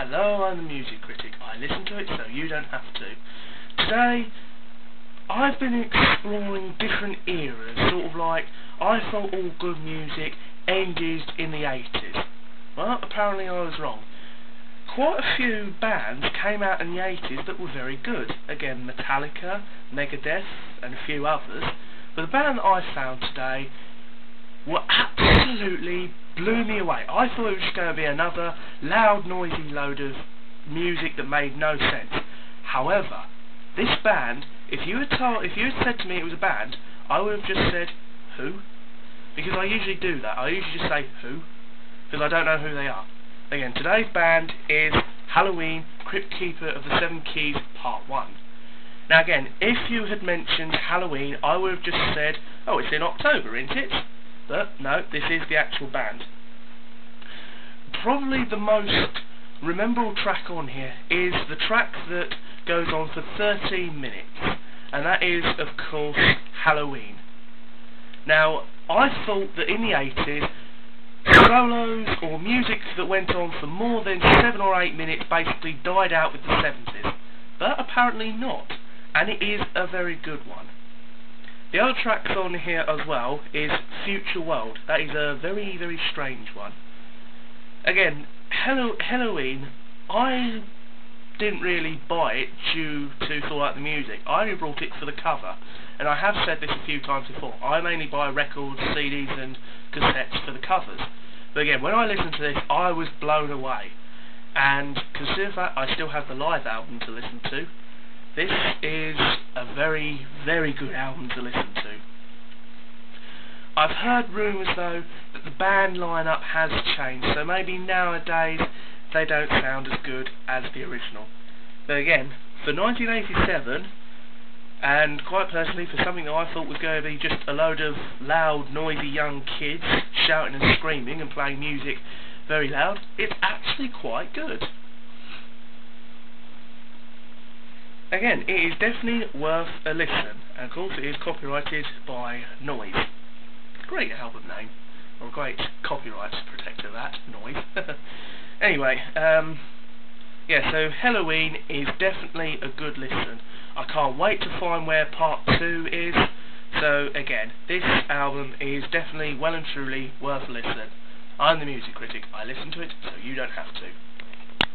Hello, I'm the music critic. I listen to it so you don't have to. Today, I've been exploring different eras, sort of like, I thought all good music ended in the 80s. Well, apparently I was wrong. Quite a few bands came out in the 80s that were very good. Again, Metallica, Megadeth, and a few others. But the band that I found today were absolutely blew me away. I thought it was just going to be another loud, noisy load of music that made no sense. However, this band, if you had said to me it was a band, I would have just said, who? Because I usually do that. I usually just say, who? Because I don't know who they are. Again, today's band is Helloween, Crypt Keeper of the Seven Keys, Part 1. Now again, if you had mentioned Helloween, I would have just said, oh, it's in October, isn't it? But no, this is the actual band. Probably the most rememberable track on here is the track that goes on for 13 minutes, and that is, of course, Helloween. Now, I thought that in the 80s, solos or music that went on for more than 7 or 8 minutes basically died out with the 70s, but apparently not, and it is a very good one. The other tracks on here as well is Future World. That is a very, very strange one. Again, Helloween, I didn't really buy it due to sort of like the music. I only brought it for the cover, and I have said this a few times before. I mainly buy records, CDs and cassettes for the covers. But again, when I listened to this, I was blown away. And consider that I still have the live album to listen to. This is a very, very good album to listen to. I've heard rumours though that the band lineup has changed, so maybe nowadays they don't sound as good as the original. But again, for 1987, and quite personally for something that I thought was going to be just a load of loud, noisy young kids shouting and screaming and playing music very loud, it's actually quite good. Again, it is definitely worth a listen, and of course it is copyrighted by Noise. Great album name, or great copyright protector, that, Noise. Anyway, yeah, so Helloween is definitely a good listen. I can't wait to find where part 2 is, so again, this album is definitely well and truly worth a listen. I'm the music critic, I listen to it so you don't have to.